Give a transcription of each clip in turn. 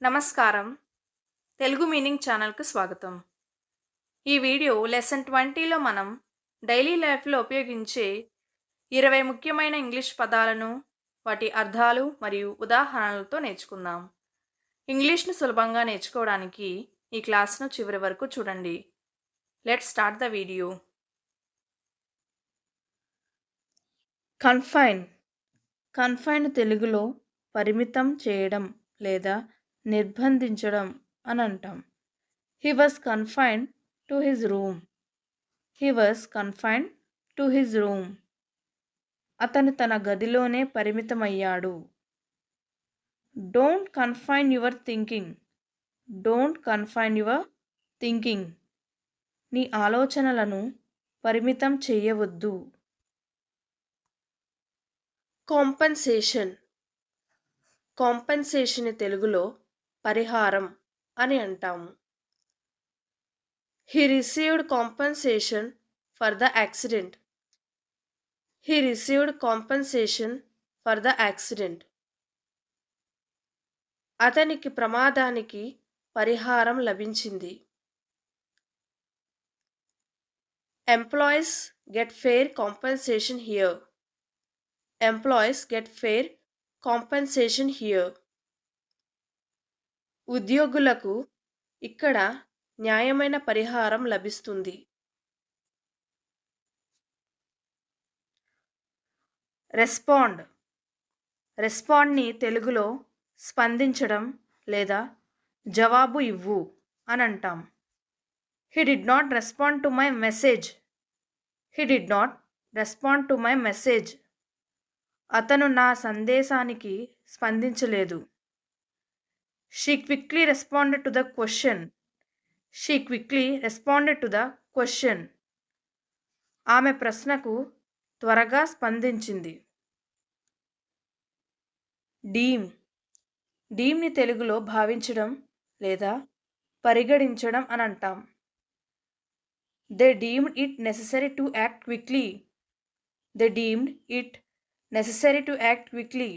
నమస్కారం. తెలుగు మీనింగ్ ఛానల్‌కు స్వాగతం. ఈ వీడియో లెసన్ 20లో మనం డైలీ లైఫ్‌లో ఉపయోగించే 20 ముఖ్యమైన ఇంగ్లీష్ పదాలను, వాటి అర్థాలు మరియు ఉదాహరణలతో నేర్చుకుందాం. ఇంగ్లీష్‌ను సులభంగా నేర్చుకోవడానికి ఈ క్లాస్‌ను చివరి వరకు చూడండి. Let's start the video. Confine. Confine తెలుగులో పరిమితం చేయడం లేదా నిర్బంధించడం అని అంటాం. He was confined to his room. He was confined to his room. అతను తన గదిలోనే పరిమితమయ్యాడు. Don't confine your thinking. Don't confine your thinking. నీ ఆలోచనలను పరిమితం చేయవద్దు. కాంపెన్సేషన్. కాంపెన్సేషన్ తెలుగులో పరిహారం అని అంటాము. He received compensation for the accident. He received compensation for the accident. అతనికి ప్రమాదానికి పరిహారం లభించింది. Employees get fair compensation here. Employees get fair compensation here. ఉద్యోగులకు ఇక్కడ న్యాయమైన పరిహారం లభిస్తుంది. రెస్పాండ్. రెస్పాండ్ని తెలుగులో స్పందించడం లేదా జవాబు ఇవ్వు అని అంటాం. He did not respond to my message. He did not respond to my message. అతను నా సందేశానికి స్పందించలేదు. She quickly responded to the question. She quickly responded to the question. ఆమె ప్రశ్నకు త్వరగా స్పందించింది. డీమ్. డీమ్ని తెలుగులో భావించడం లేదా పరిగణించడం అని అంటాం. They deemed it necessary to act quickly. They deemed it necessary to act quickly.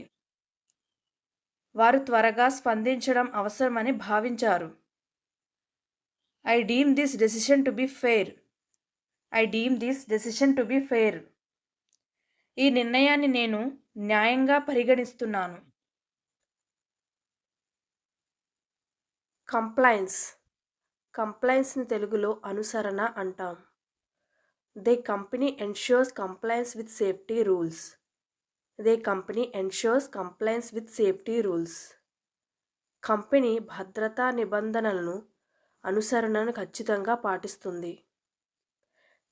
వారు త్వరగా స్పందించడం అవసరమని భావించారు. I deem this decision to be fair. I deem this decision to be fair. ఈ నిర్ణయాన్ని నేను న్యాయంగా పరిగణిస్తున్నాను. కంప్లైన్స్. కంప్లైన్స్ని తెలుగులో అనుసరణ అంటాం. The company ensures compliance with safety rules. The company ensures compliance with safety rules. Company భద్రతా నిబంధనలను అనుసరణను ఖచ్చితంగా పాటిస్తుంది.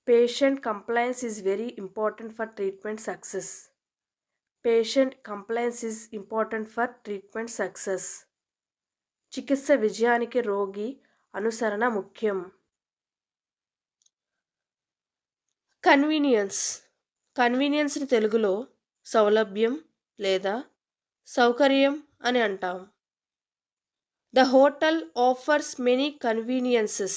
Patient compliance is very important for treatment success. Patient compliance is important for treatment success. చికిత్స విజయానికి రోగి అనుసరణ ముఖ్యం. Convenience. కన్వీనియన్స్ని తెలుగులో సౌలభ్యం లేదా సౌకర్యం అని అంటాం. The hotel offers many conveniences.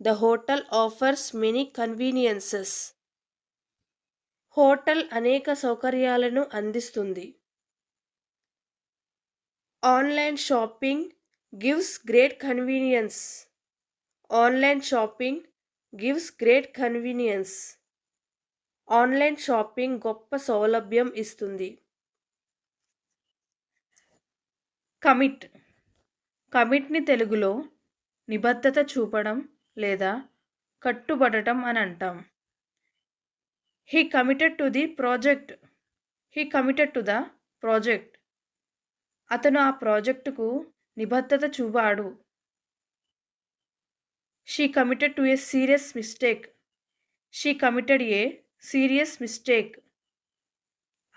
The hotel offers many conveniences. Hotel అనేక సౌకర్యాలను అందిస్తుంది. Online shopping gives great convenience. Online shopping gives great convenience. Online shopping గొప్ప సౌలభ్యం ఇస్తుంది. కమిట్. కమిట్ని తెలుగులో నిబద్ధత చూపడం లేదా కట్టుబడటం అని అంటాం. He committed to the project. He committed to the project. అతను ఆ ప్రాజెక్టుకు నిబద్ధత చూపాడు. She committed to a serious mistake. She committed a serious mistake.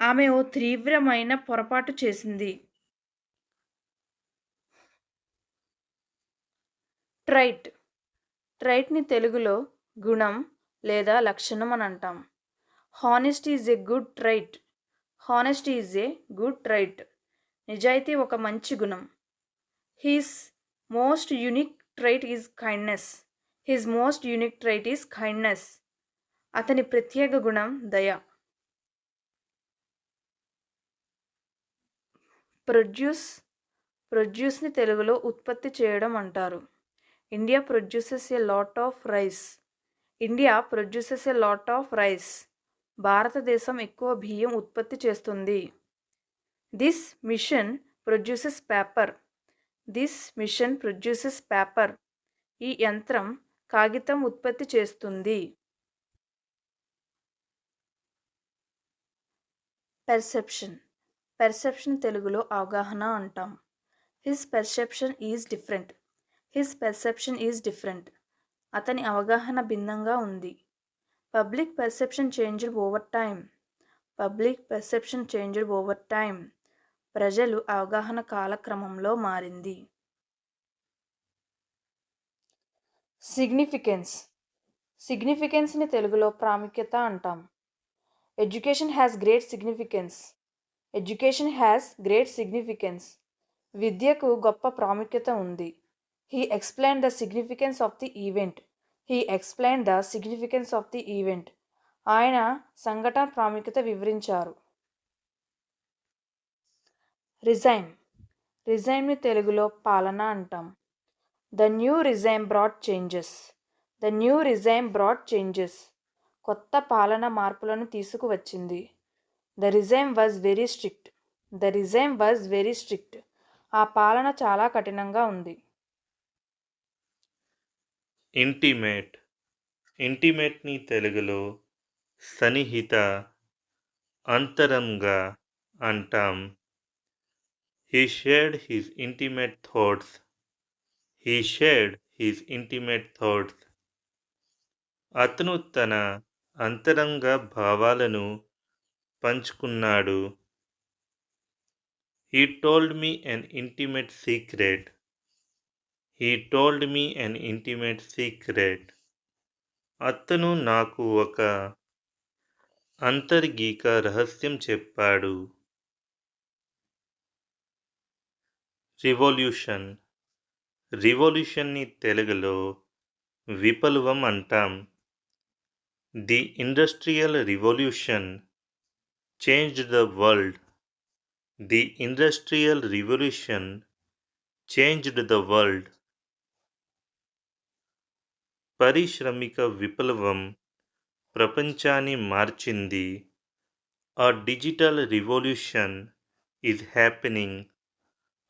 ఆమె ఓ తీవ్రమైన పొరపాటు చేసింది. ట్రైట్. ట్రైట్ని తెలుగులో గుణం లేదా లక్షణం అని అంటాం. Honesty is a good trait. Honesty is a good trait. నిజాయితీ ఒక మంచి గుణం. His most unique trait is kindness. His most unique trait is kindness. అతని ప్రత్యేక గుణం దయ. ప్రొడ్యూస్ ప్రొడ్యూస్ని తెలుగులో ఉత్పత్తి చేయడం అంటారు. India produces a lot of rice. India produces a lot of rice. భారతదేశం ఎక్కువ బియ్యం ఉత్పత్తి చేస్తుంది. This machine produces paper. This machine produces paper. ఈ యంత్రం కాగితం ఉత్పత్తి చేస్తుంది. పెర్సెప్షన్. పెర్సెప్షన్ తెలుగులో అవగాహన అంటాం. His perception is different. His perception is different. అతని అవగాహన భిన్నంగా ఉంది. Public perception changed over time. Public perception changed over time. ప్రజలు అవగాహన కాలక్రమంలో మారింది. సిగ్నిఫికెన్స్. సిగ్నిఫికెన్స్ని తెలుగులో ప్రాముఖ్యత అంటాం. Education has great significance. Education has great significance. విద్యకు గొప్ప ప్రాముఖ్యత ఉంది. He explained the significance of the event. He explained the significance of the event. ఆయన సంఘటన ప్రాముఖ్యత వివరించారు. రిజైమ్. రిజైమ్ని తెలుగులో పాలన అంటాం. The new regime brought changes. The new regime brought changes. కొత్త పాలన మార్పులను తీసుకువచ్చింది. The regime was very strict. The regime was very strict. ఆ పాలన చాలా కఠినంగా ఉంది. ఇంటిమేట్. ఇంటిమేట్ని తెలుగులో సన్నిహిత, అంతరంగ అంటాం. He shared his intimate thoughts. He shared his intimate thoughts. అతను తన అంతరంగ భావాలను పంచుకున్నాడు. He told me an intimate secret. He told me an intimate secret. అతను నాకు ఒక అంతర్గీక రహస్యం చెప్పాడు. రివల్యూషన్. రివల్యూషన్ని తెలుగులో విప్లవం అంటాం. The industrial revolution changed the world. The industrial revolution changed the world. పారిశ్రామిక విప్లవం ప్రపంచాన్ని మార్చింది. A digital revolution is happening.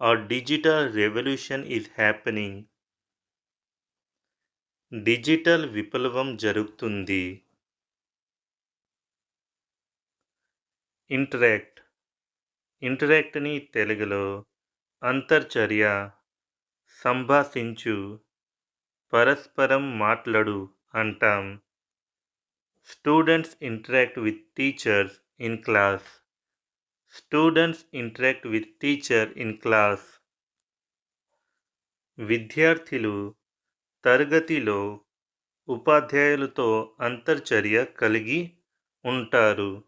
A digital revolution is happening. Digital విప్లవం జరుగుతుంది. ఇంటరాక్ట్. ఇంటరాక్ట్ని తెలుగులో అంతర్చర్య, సంభాషించు, పరస్పరం మాట్లాడు అంటాం. Students interact with teachers in class. Students interact with teacher in class. విద్యార్థులు తరగతిలో ఉపాధ్యాయులతో అంతర్చర్య కలిగి ఉంటారు.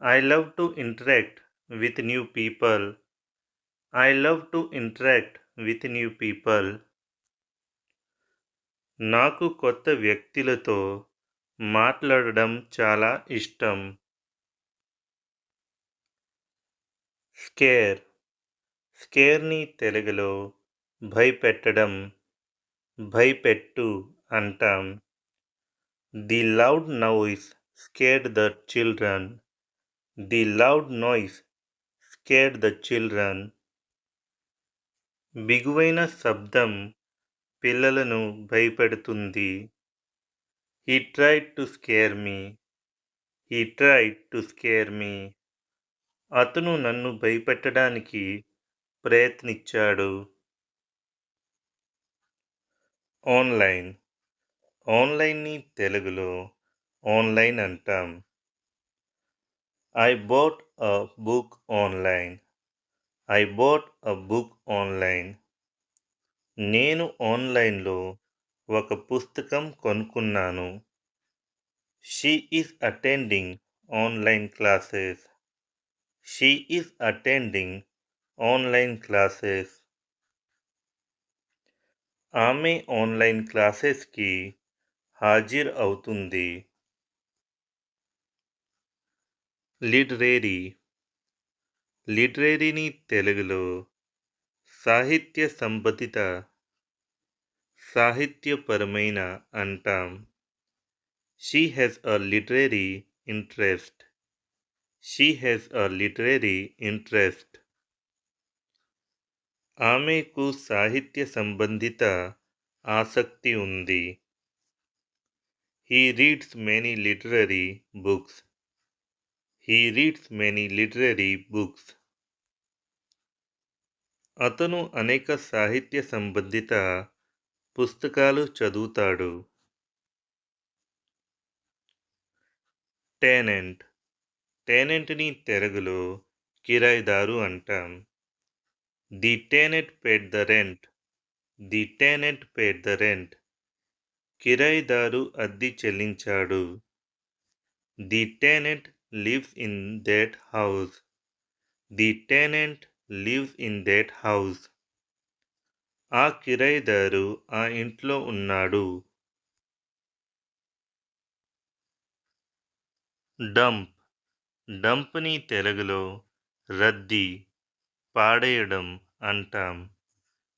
I love to interact with new people. I love to interact with new people. నాకు కొత్త వ్యక్తులతో మాట్లాడడం చాలా ఇష్టం. స్కేర్. స్కేర్ని తెలుగులో భయపెట్టడం, భయపెట్టు అంటాం. The loud noise scared the children. The loud noise scared the children. బిగువైన శబ్దం పిల్లలను భయపెడుతుంది. He tried to scare me. He tried to scare me. అతను నన్ను భయపెట్టడానికి ప్రయత్నించాడు. ఆన్లైన్. ఆన్లైన్ని తెలుగులో ఆన్లైన్ అంటాం. I bought a book online. I bought a book online. నేను ఆన్లైన్లో ఒక పుస్తకం కొనుక్కున్నాను. She is attending online classes. She is attending online classes. ఆమె ఆన్లైన్ క్లాసెస్కి హాజరు అవుతుంది. లిటరేరీ. లిటరేరీని తెలుగులో సాహిత్య సంబంధిత సాహిత్యపరమైన అంటాం. She has a literary interest. She has a literary interest. ఆమెకు సాహిత్య సంబంధిత ఆసక్తి ఉంది. He reads many literary books. He reads many literary books. అతను అనేక సాహిత్య సంబంధిత పుస్తకాలు చదువుతాడు. టెనెంట్. టెనెంట్ని తెలుగులో కిరాయిదారు అంటాం. The tenant paid the rent. The tenant paid the rent. కిరాయిదారు అద్దె చెల్లించాడు. The tenant lives in that house. The tenant lives in that house. ఆ కిరాయిదారు ఆ ఇంట్లో ఉన్నాడు. డంప్. డంప్ని తెలుగులో రద్దీ, పాడేయడం అంటాం.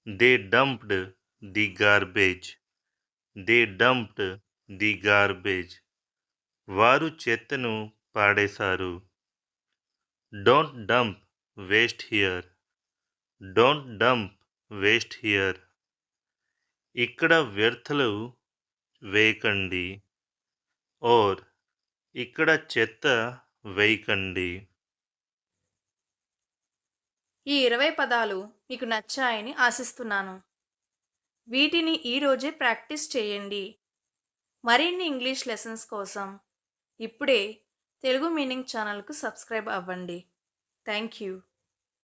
They dumped the garbage. They dumped the garbage. వారు చెత్తను పాడేశారు. Don't dump waste here. Don't dump waste here. ఇక్కడ వ్యర్థాలు వేయకండి. ఓర్ ఇక్కడ చెత్త వేయకండి. ఈ 20 పదాలు మీకు నచ్చాయని ఆశిస్తున్నాను. వీటిని ఈరోజే ప్రాక్టీస్ చేయండి. మరిన్ని ఇంగ్లీష్ లెసన్స్ కోసం ఇప్పుడే తెలుగు మీనింగ్ ఛానల్కు సబ్స్క్రైబ్ అవ్వండి. Thank you.